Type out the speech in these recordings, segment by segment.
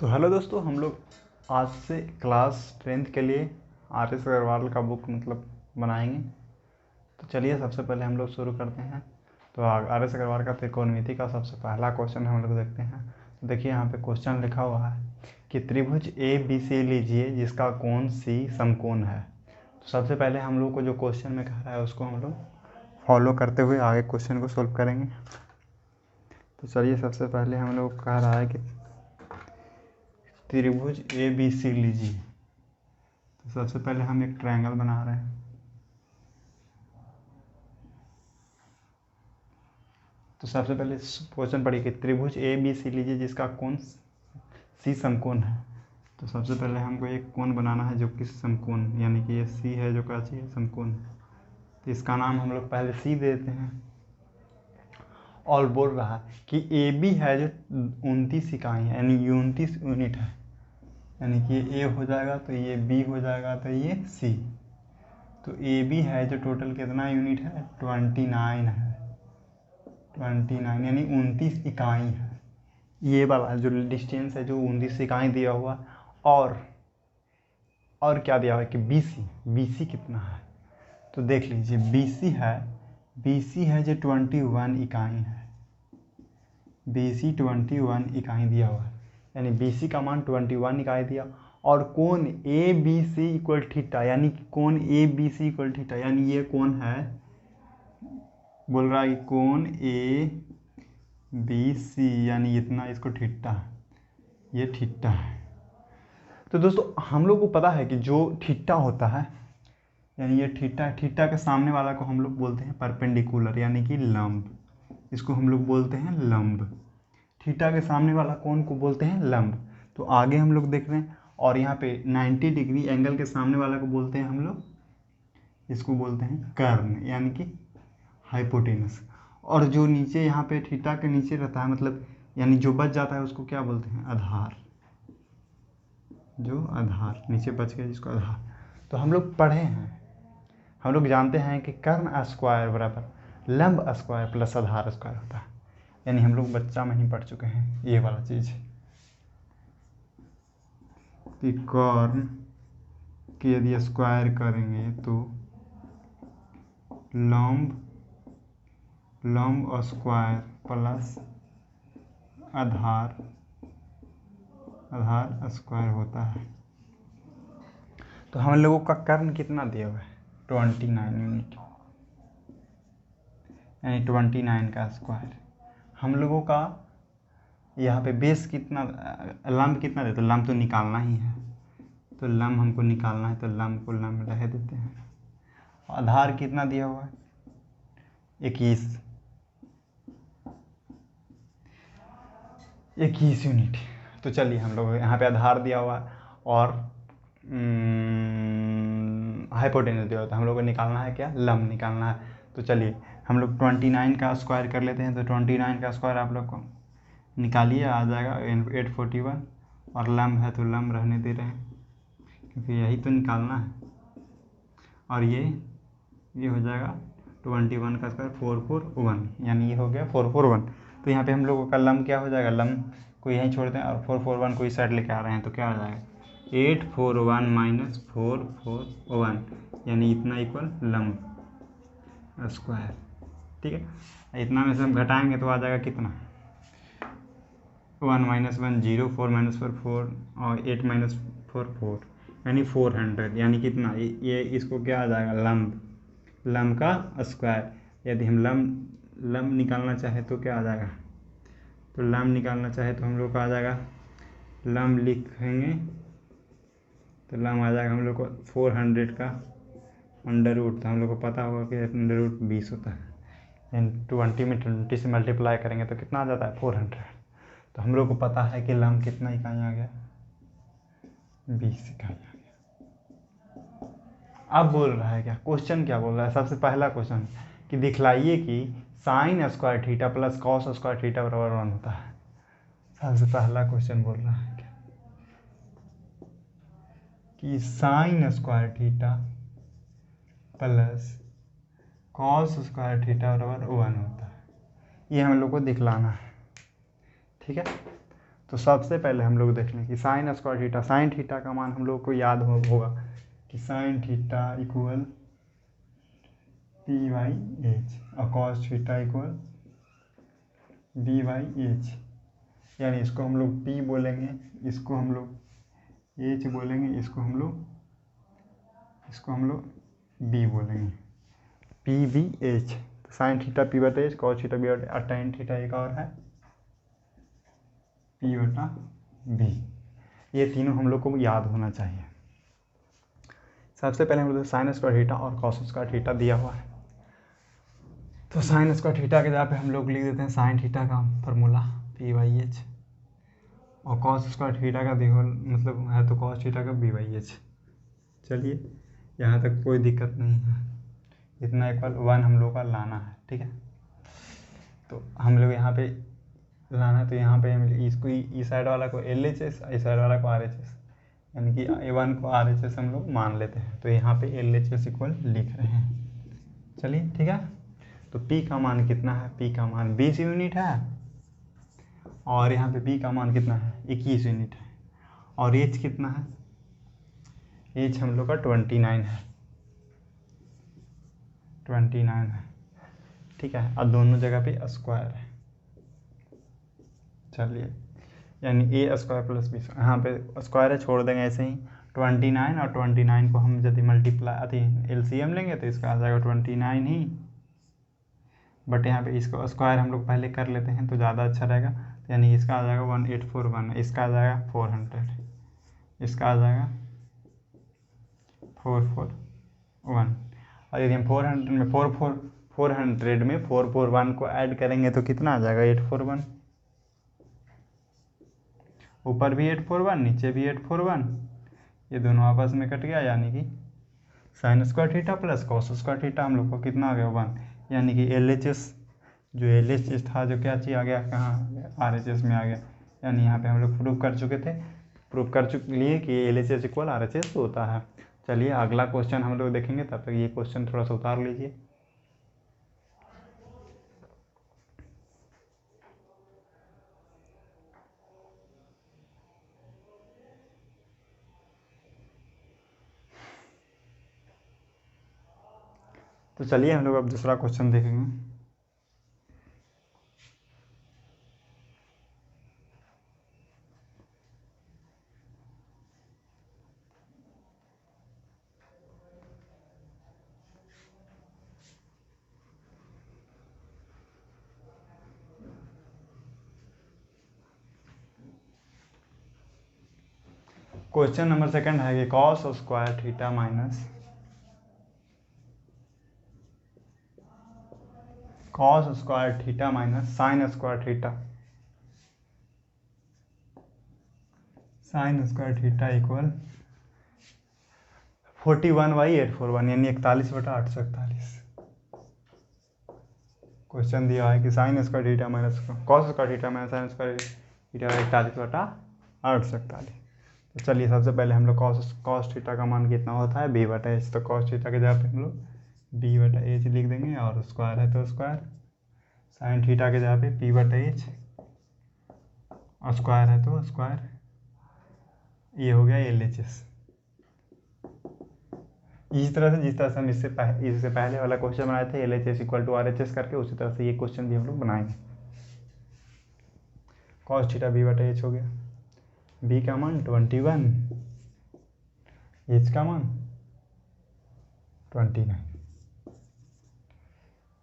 तो हेलो दोस्तों, हम लोग आज से क्लास 10th के लिए आर एस अग्रवाल का बुक बनाएंगे। तो चलिए सबसे पहले हम लोग शुरू करते हैं। तो आर एस अग्रवाल का त्रिकोणमिति का सबसे पहला क्वेश्चन हम लोग देखते हैं। तो देखिए यहाँ पे क्वेश्चन लिखा हुआ है कि त्रिभुज ए बी सी लीजिए जिसका कोण सी समकोण है। तो सबसे पहले हम लोग को जो क्वेश्चन में कह रहा है उसको हम लोग फॉलो करते हुए आगे क्वेश्चन को सोल्व करेंगे। तो चलिए सबसे पहले हम लोग कह रहा है कि त्रिभुज ए बी सी लीजिए। तो सबसे पहले हम एक ट्रायंगल बना रहे हैं। तो सबसे पहले क्वेश्चन पढ़िए कि त्रिभुज ए बी सी लीजिए जिसका कोण सी समकोण है। तो सबसे पहले हमको एक कोण बनाना है जो कि समकोण, यानी कि ये सी है जो क्या चाहिए समकोण है। तो इसका नाम हम लोग पहले सी देते हैं। और बोल रहा है कि ए बी है जो 29 इकाई है, यानी 29 यूनिट है, यानी कि ये ए हो जाएगा तो ये बी हो जाएगा तो ये सी। तो ए बी है जो टोटल कितना यूनिट है 29 है, 29 यानी 29 इकाई है। ये वाला जो डिस्टेंस है जो 29 इकाई दिया हुआ। और क्या दिया हुआ है कि बी सी कितना है। तो देख लीजिए बी सी है जो 21 इकाई है। बी सी 21 इकाई दिया हुआ है, यानी बी सी का मान 21 इकाई दिया। और कोण A B C equal theta, यानी कि कोण A B C equal theta, यानी ये कोण है, बोल रहा है कि कोण ए बी सी यानी इतना, इसको थीटा, ये थीटा है। तो दोस्तों हम लोग को पता है कि जो थीटा होता है, यानी ये थीटा के सामने वाला को हम लोग बोलते हैं परपेंडिकुलर, यानी कि लंब। इसको हम लोग बोलते हैं लंब। थीटा के सामने वाला कोण को बोलते हैं लंब। तो आगे हम लोग देख रहे हैं, और यहाँ पे 90 डिग्री एंगल के सामने वाला को बोलते हैं हम लोग, इसको बोलते हैं कर्ण, यानी कि हाइपोटेनस। और जो नीचे यहाँ पे थीटा के नीचे रहता है, यानी जो बच जाता है उसको क्या बोलते हैं आधार। जो आधार नीचे बच गया जिसको आधार। तो हम लोग पढ़े हैं, हम लोग जानते हैं कि कर्ण स्क्वायर बराबर लंब स्क्वायर प्लस आधार स्क्वायर होता है। यानी हम लोग बच्चा में ही पढ़ चुके हैं ये वाला चीज़ कि कर्ण की यदि स्क्वायर करेंगे तो लंब स्क्वायर प्लस आधार स्क्वायर होता है। तो हम लोगों का कर्ण कितना दिया हुआ है 29 यूनिट, यानी 29 का स्क्वायर। हम लोगों का यहाँ पे बेस कितना, लंब कितना देते, लंब तो निकालना ही है। तो लंब हमको निकालना है, तो लंब को लंब रह देते हैं। आधार कितना दिया हुआ है 21 यूनिट। तो चलिए हम लोग यहाँ पे आधार दिया हुआ है और हाइपोटेनस दिया हुआ, तो हम लोग को निकालना है क्या, लंब निकालना है। तो चलिए हम लोग 29 का स्क्वायर कर लेते हैं। तो 29 का स्क्वायर आप लोग को निकालिए, आ जाएगा 841। और लंब है तो लंब रहने दे रहे हैं क्योंकि यही तो निकालना है। और ये हो जाएगा 21 का स्क्वायर 441, यानी ये हो गया 441। तो यहाँ पे हम लोगों का लंब क्या हो जाएगा, लंब को यहीं छोड़ते हैं और 441 को इस साइड लेके आ रहे हैं। तो क्या हो जाएगा 841 माइनस 441, यानी इतना इक्वल लंब स्क्वायर। ठीक है, इतना में से हम घटाएंगे तो आ जाएगा कितना 1 माइनस 1 0, 4 माइनस 4 4, और 8 माइनस 4 4, यानी 400। यानी कितना ये इसको क्या आ जाएगा लंब का स्क्वायर। यदि हम लंब निकालना चाहे तो क्या आ जाएगा, तो लंब निकालना चाहे तो हम लोग का आ जाएगा, लंब लिखेंगे तो लंब आ जाएगा हम लोग को 400 का अंडर रूट। तो हम लोग को पता होगा कि अंडर रूट 20 होता है, यानी 20 में 20 से मल्टीप्लाई करेंगे तो कितना आ जाता है 400। तो हम लोग को पता है कि लंब कितना इकाई आ गया 20 इकाई आ गया। अब बोल रहा है क्या, क्वेश्चन क्या बोल रहा है, सबसे पहला क्वेश्चन कि दिखलाइए कि sine square theta plus cos square theta बराबर 1 होता है। सबसे पहला क्वेश्चन बोल रहा है क्या कि sine square theta plus cos square theta बराबर 1 होता है। ये हम लोग को दिखलाना है। ठीक है, तो सबसे पहले हम लोग देख लें कि sine square theta, sine theta का मान हम लोग को याद होगा कि साइन थीटा इक्वल P/H और कॉस थीटा इक्वल V/H, यानी इसको हम लोग P बोलेंगे, इसको हम लोग H बोलेंगे, इसको हम लोग B बोलेंगे, P/V/H। तो sine theta P/H, cos theta B/H और टेन थीटा एक और है P/B। ये तीनों हम लोग को याद होना चाहिए। सबसे पहले हम लोग साइन स्क्वायर थीटा और कॉस स्क्वायर थीटा दिया हुआ है, तो साइन स्क्वायर थीटा के जगह पे हम लोग लिख देते हैं साइन थीटा का फॉर्मूला P/H और कॉस स्क्वायर थीटा का मतलब है तो कॉस थीटा का B/H। चलिए यहाँ तक कोई दिक्कत नहीं है, इतना इक्वल 1 हम लोग का लाना है, ठीक है। तो हम लोग यहाँ पे लाना है, तो यहाँ पे इसको इस साइड वाला को LHS, इस साइड वाला को RHS, यानी कि A1 को RHS हम लोग मान लेते हैं। तो यहाँ पे LHS इक्वल लिख रहे हैं। चलिए ठीक है, तो P का मान कितना है, P का मान 20 यूनिट है और यहाँ पे B का मान कितना है 21 यूनिट है, और H कितना है, H हम लोग का 29 है, 29 है, ठीक है। और दोनों जगह पे स्क्वायर है। चलिए यानी A स्क्वायर प्लस B, यहाँ पे स्क्वायर है छोड़ देंगे ऐसे ही। 29 और 29 को हम यदि मल्टीप्लाई LCM लेंगे तो इसका आ जाएगा 29 ही, बट यहाँ पे इसको स्क्वायर हम लोग पहले कर लेते हैं तो ज़्यादा अच्छा रहेगा। तो यानी इसका आ जाएगा 1841, इसका आ जाएगा 400, इसका आ जाएगा 441। और यदि हम 400 में 441 को ऐड करेंगे तो कितना आ जाएगा 841, ऊपर भी 841 नीचे भी 841, ये दोनों आपस में कट गया, यानी कि sine square theta plus cos square theta हम लोग को कितना आ गया 1, यानी कि LHS जो LHS था जो क्या चीज़ आ गया, कहाँ RHS में आ गया। यानी यहाँ पे हम लोग प्रूव कर चुके लिए कि LHS इक्वल RHS होता है। चलिए अगला क्वेश्चन हम लोग देखेंगे, तब तक ये क्वेश्चन थोड़ा सा उतार लीजिए। तो चलिए हम लोग अब दूसरा क्वेश्चन देखेंगे। क्वेश्चन नंबर सेकंड है कि cos square theta minus sine square theta equal 41/841, यानी 41/841। क्वेश्चन दिया है कि sine square theta minus cos square theta minus sine square theta 41/841। तो चलिए सबसे पहले हम लोग कॉस थीटा का मान कितना होता है B/H, तो कॉस थीटा के जगह पे हम लोग B/H लिख देंगे, और स्क्वायर है तो स्क्वायर, साइन थीटा के जगह पे P/H और स्क्वायर है तो स्क्वायर, ये हो गया LHS। इसी तरह से जिस तरह से हम इससे पहले वाला क्वेश्चन बनाए थे LHS इक्वल टू RHS करके, उसी तरह से ये क्वेश्चन भी हम लोग बनाएंगे। कॉस थीटा B/H हो गया, B का मान 21, H का मान 29,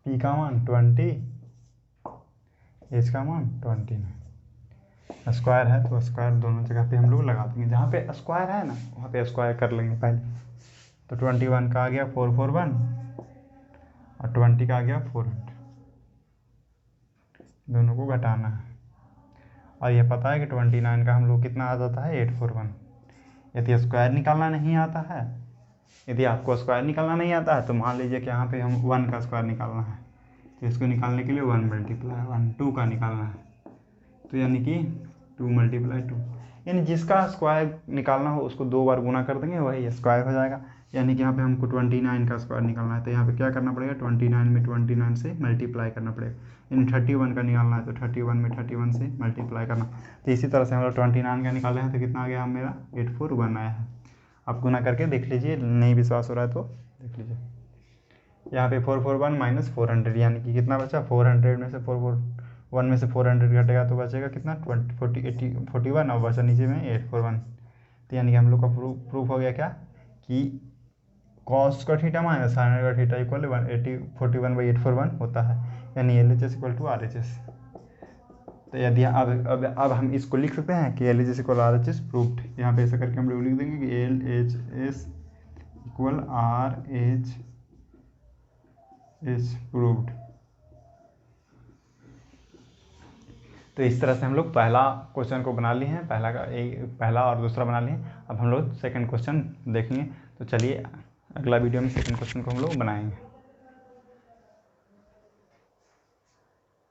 P का मान 20, H का मान 29। स्क्वायर है तो स्क्वायर दोनों जगह पे हम लोग लगा देंगे, जहाँ पे स्क्वायर है ना वहाँ पे स्क्वायर कर लेंगे पहले। तो 21 का आ गया 441 और 20 का आ गया 400, दोनों को घटाना है। और ये पता है कि 29 का हम लोग कितना आ जाता है 841। यदि स्क्वायर निकालना नहीं आता है, यदि आपको स्क्वायर निकालना नहीं आता है तो मान लीजिए कि यहाँ पे हम 1 का स्क्वायर निकालना है, तो इसको निकालने के लिए 1 मल्टीप्लाई 1, 2 का निकालना है, तो यानी कि 2 मल्टीप्लाई 2, यानी जिसका स्क्वायर निकालना हो उसको 2 बार गुना कर देंगे, वही स्क्वायर हो जाएगा। यानी कि यहाँ पे हमको 29 का स्क्वायर निकालना है, तो यहाँ पे क्या करना पड़ेगा, 29 में 29 से मल्टीप्लाई करना पड़ेगा। यानी 31 का निकालना है तो 31 में 31 से मल्टीप्लाई करना। तो इसी तरह से हम लोग 29 का निकाले हैं तो कितना आ गया मेरा 841 आया है। आप गुना करके देख लीजिए, नहीं विश्वास हो रहा है तो देख लीजिए। यहाँ पे 441 माइनस 400 यानी कि कितना बचा, 400 में से 441 में से 400 घटेगा तो बचेगा कितना 41 और बचा नीचे में 841। तो यानी कि हम लोग का प्रूफ हो गया क्या कि कॉस का थीटा माइनस साइन का थीटा इक्वल 41/841 होता है, यानी LHS इक्वल टू RHS। तो यदि अब हम इसको लिख सकते हैं कि LHS इक्वल RHS प्रूफ्ड। यहाँ पे ऐसा करके हम लोग लिख देंगे कि LHS इक्वल RHS प्रूफ्ड। तो इस तरह से हम लोग पहला क्वेश्चन को बना लिए हैं, पहला और दूसरा बना लिए हैं। अब हम लोग सेकंड क्वेश्चन देखेंगे। तो चलिए अगला वीडियो में सेकंड क्वेश्चन को हम लोग बनाएंगे।